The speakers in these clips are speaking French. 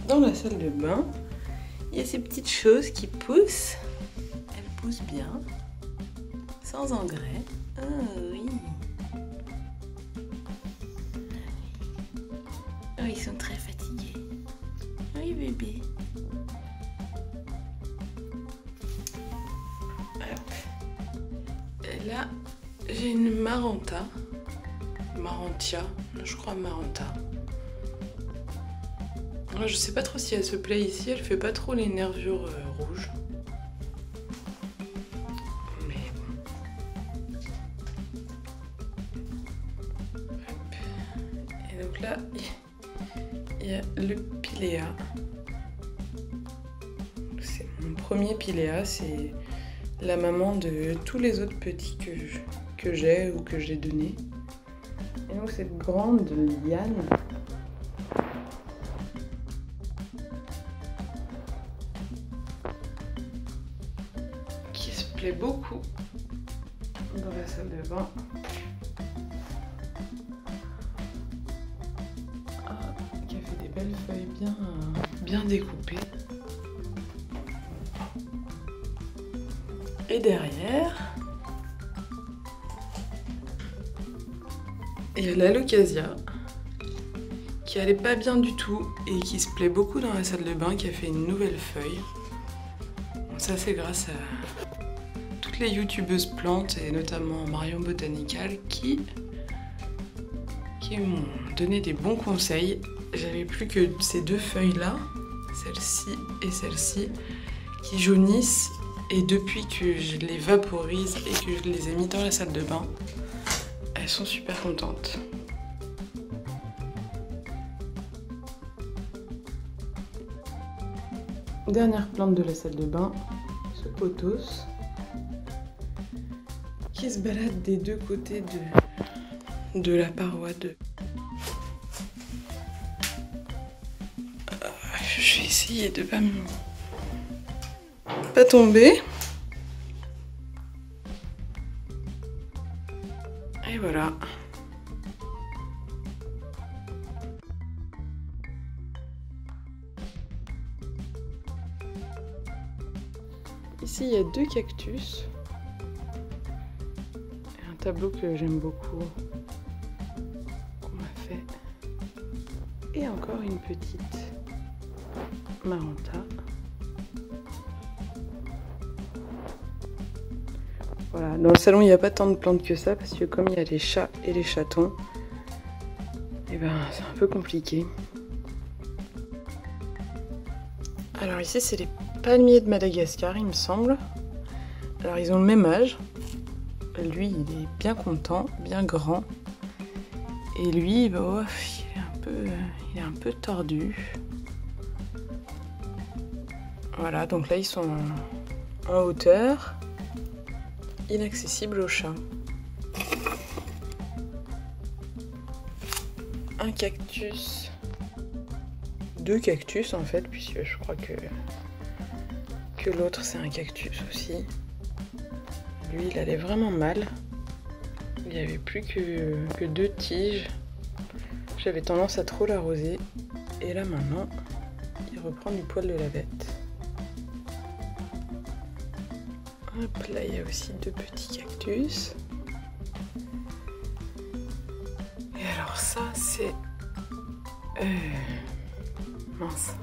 dans la salle de bain, il y a ces petites choses qui poussent. Elles poussent bien, sans engrais. Ah oui. Oh, ils sont très fatigués. Oui, bébé. Hop. Et là, j'ai une Maranta. Marantia, je crois Maranta. Je sais pas trop si elle se plaît ici, elle fait pas trop les nervures rouges. Mais bon. Hop. Et donc là, il y a le Pilea. C'est mon premier Pilea, c'est la maman de tous les autres petits que j'ai ou que j'ai donné. Et donc cette grande liane, qui se plaît beaucoup dans la salle de bain. Qui a fait des belles feuilles bien découpées. Et derrière, il y a l'Alocasia qui allait pas bien du tout et qui se plaît beaucoup dans la salle de bain, qui a fait une nouvelle feuille. Bon, ça c'est grâce à toutes les youtubeuses plantes et notamment Marion Botanical qui m'ont donné des bons conseils. J'avais plus que ces deux feuilles là, celle-ci et celle-ci, qui jaunissent, et depuis que je les vaporise et que je les ai mis dans la salle de bain, elles sont super contentes. Dernière plante de la salle de bain, ce pothos qui se balade des deux côtés de la paroi de... Je vais essayer de pas tomber. Et voilà. Ici, il y a deux cactus. Et un tableau que j'aime beaucoup, qu'on m'a fait. Et encore une petite Maranta. Voilà, dans le salon, il n'y a pas tant de plantes que ça, parce que comme il y a les chats et les chatons, et ben c'est un peu compliqué. Alors ici, c'est les palmiers de Madagascar, il me semble. Alors ils ont le même âge. Lui, il est bien content, bien grand. Et lui, bah, il est un peu tordu. Voilà, donc là, ils sont en hauteur, inaccessibles aux chats. Un cactus. Deux cactus, en fait, puisque je crois que l'autre, c'est un cactus aussi. Lui, il allait vraiment mal. Il n'y avait plus que deux tiges. J'avais tendance à trop l'arroser. Et là, maintenant, il reprend du poil de la bête. Hop, là, il y a aussi deux petits cactus. Et alors ça, c'est... mince.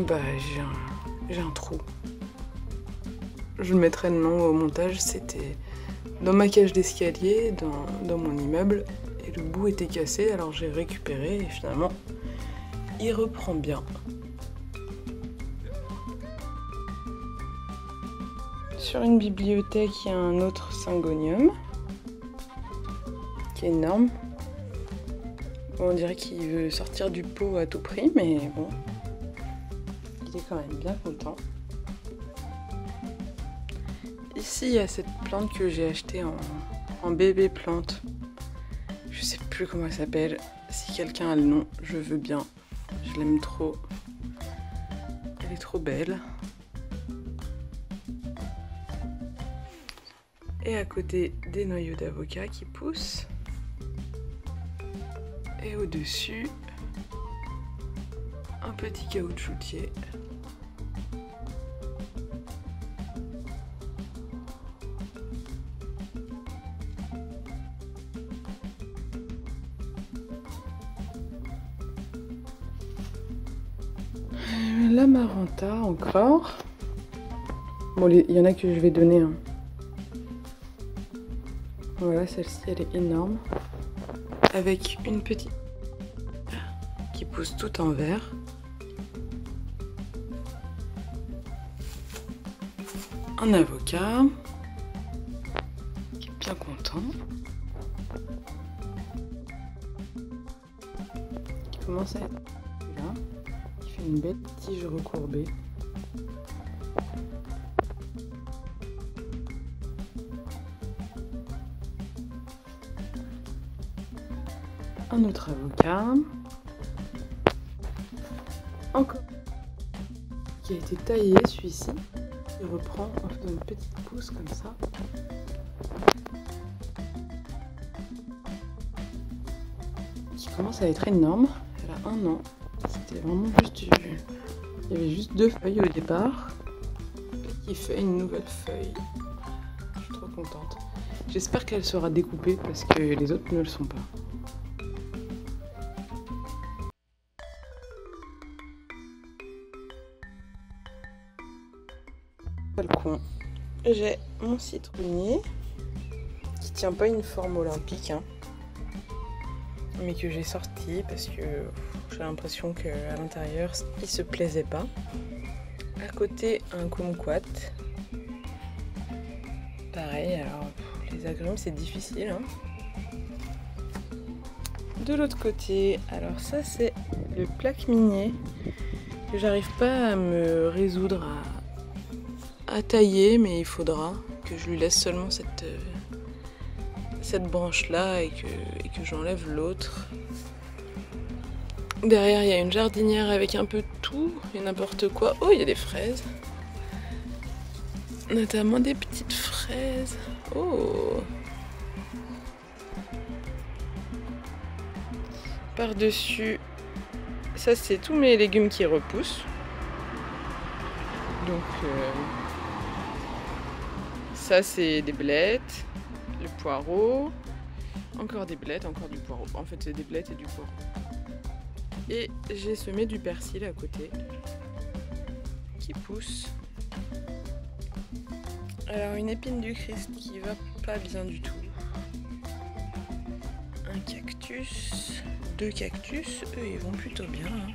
Bah, j'ai un trou. Je mettrai le nom au montage, c'était dans ma cage d'escalier, dans mon immeuble, et le bout était cassé, alors j'ai récupéré, et finalement, il reprend bien. Sur une bibliothèque, il y a un autre syngonium, qui est énorme. Bon, on dirait qu'il veut sortir du pot à tout prix, mais bon, il est quand même bien content. Ici, il y a cette plante que j'ai achetée en bébé plante. Je sais plus comment elle s'appelle. Si quelqu'un a le nom, je veux bien. Je l'aime trop. Elle est trop belle. Et à côté, des noyaux d'avocat qui poussent. Et au-dessus, un petit caoutchoutier. L'Amaranta encore. Bon, il y en a que je vais donner. Hein. Voilà, celle-ci, elle est énorme. Avec une petite qui pousse tout en vert. Un avocat qui est bien content. Qui commence à être là. Qui fait une belle tige recourbée. Un autre avocat. Encore. Qui a été taillé celui-ci. Il reprend en faisant une petite pousse comme ça. Qui commence à être énorme. Elle a 1 an. C'était vraiment juste du... Il y avait juste 2 feuilles au départ. Et qui fait une nouvelle feuille. Je suis trop contente. J'espère qu'elle sera découpée parce que les autres ne le sont pas. Balcon, j'ai mon citronnier qui tient pas une forme olympique hein, mais que j'ai sorti parce que j'ai l'impression qu'à l'intérieur il se plaisait pas. À côté un kumquat, pareil. Alors les agrumes c'est difficile hein. De l'autre côté, alors ça c'est le plaque minier que j'arrive pas à me résoudre à tailler, mais il faudra que je lui laisse seulement cette branche là et que j'enlève l'autre. Derrière il y a une jardinière avec un peu de tout et n'importe quoi. Oh, il y a des fraises, notamment des petites fraises. Oh, par dessus ça c'est tous mes légumes qui repoussent, donc ça c'est des blettes, le poireau, encore des blettes, encore du poireau. En fait c'est des blettes et du poireau. Et j'ai semé du persil à côté qui pousse. Alors une épine du Christ qui va pas bien du tout. Un cactus, 2 cactus, eux ils vont plutôt bien. Hein.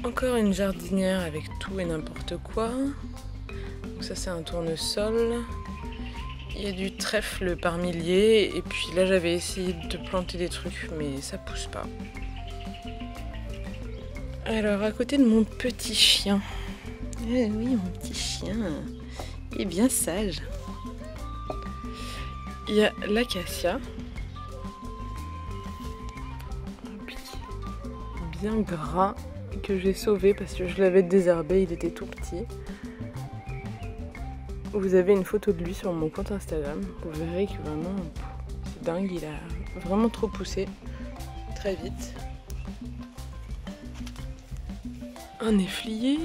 Encore une jardinière avec tout et n'importe quoi. Donc ça c'est un tournesol. Il y a du trèfle par milliers. Et puis là j'avais essayé de planter des trucs mais ça pousse pas. Alors à côté de mon petit chien. Eh oui, mon petit chien. Il est bien sage. Il y a l'acacia. Bien gras. Que j'ai sauvé parce que je l'avais désherbé, il était tout petit. Vous avez une photo de lui sur mon compte Instagram. Vous verrez que vraiment, c'est dingue, il a vraiment trop poussé très vite. Un efflier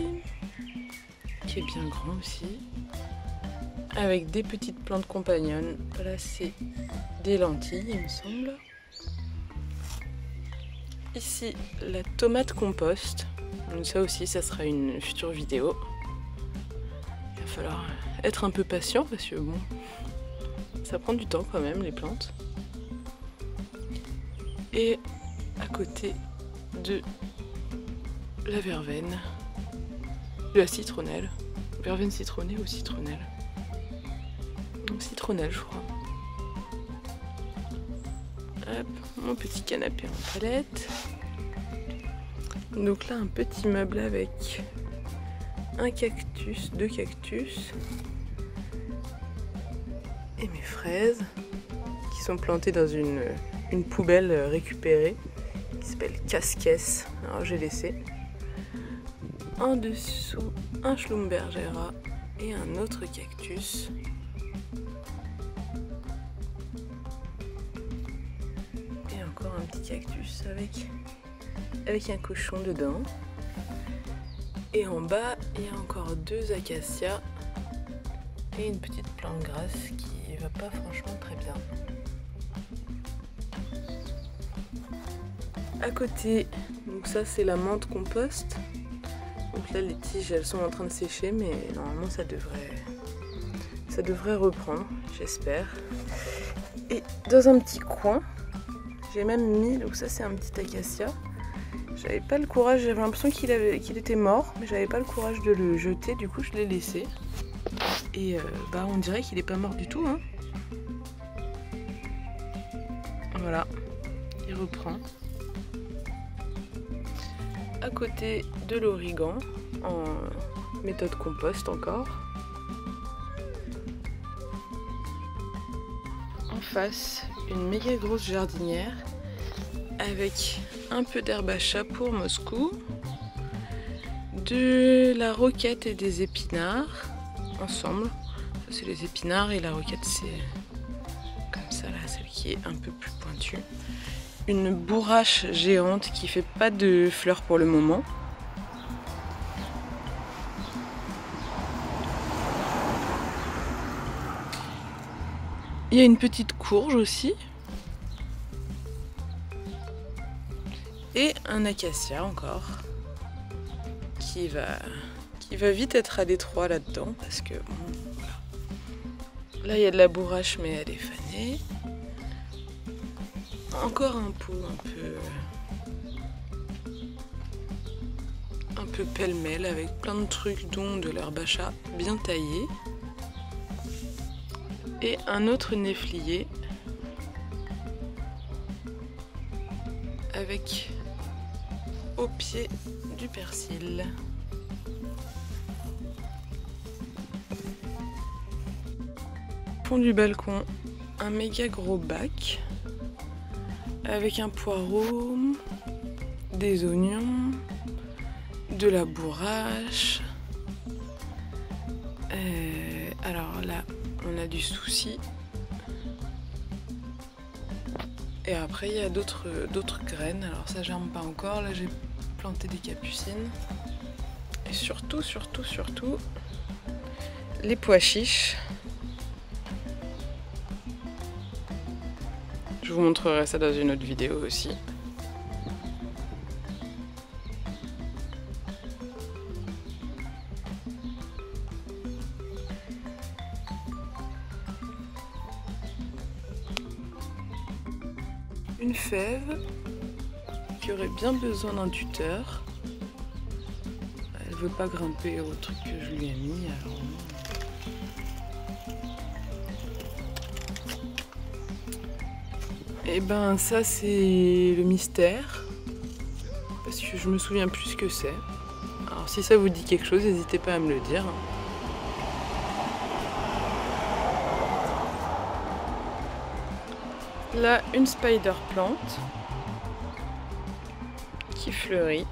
qui est bien grand aussi, avec des petites plantes compagnonnes. Là c'est des lentilles il me semble. Ici, la tomate compost. Donc ça aussi, ça sera une future vidéo. Il va falloir être un peu patient parce que bon, ça prend du temps quand même, les plantes. Et à côté de la verveine, de la citronnelle. Verveine citronnée ou citronnelle? Donc citronnelle, je crois. Hop, mon petit canapé en palette. Donc là, un petit meuble avec un cactus, 2 cactus et mes fraises qui sont plantées dans une poubelle récupérée qui s'appelle casse-caisse. Alors j'ai laissé en dessous un Schlumbergera et un autre cactus. petit cactus avec un cochon dedans. Et en bas, il y a encore 2 acacias et une petite plante grasse qui va pas franchement très bien. À côté, donc ça c'est la menthe compost. Donc là les tiges elles sont en train de sécher, mais normalement ça devrait reprendre, j'espère. Et dans un petit coin, j'ai même mis, donc ça c'est un petit acacia. J'avais pas le courage, j'avais l'impression qu'il était mort, mais j'avais pas le courage de le jeter, du coup je l'ai laissé. Et on dirait qu'il est pas mort du tout, hein. Voilà, il reprend. À côté de l'origan, en méthode compost encore. En face, une méga grosse jardinière avec un peu d'herbe à chat pour Moscou, de la roquette et des épinards ensemble. Ça c'est les épinards et la roquette c'est comme ça là, celle qui est un peu plus pointue. Une bourrache géante qui fait pas de fleurs pour le moment. Il y a une petite courge aussi. Et un acacia encore. Qui va vite être à l'étroit là-dedans. Parce que bon, voilà. Là il y a de la bourrache mais elle est fanée. Encore un pot un peu pêle-mêle avec plein de trucs dont de l'herbe à chat bien taillée. Et un autre néflier avec au pied du persil. Au fond du balcon, un méga gros bac avec un poireau, des oignons, de la bourrache. Alors là, on a du souci. Et après, il y a d'autres graines. Alors ça germe pas encore. Là, j'ai planté des capucines. Et surtout, les pois chiches. Je vous montrerai ça dans une autre vidéo aussi. Une fève qui aurait bien besoin d'un tuteur. Elle veut pas grimper au truc que je lui ai mis. Alors... Et ben ça c'est le mystère. Parce que je me souviens plus ce que c'est. Alors si ça vous dit quelque chose, n'hésitez pas à me le dire. Là, une spider plante qui fleurit.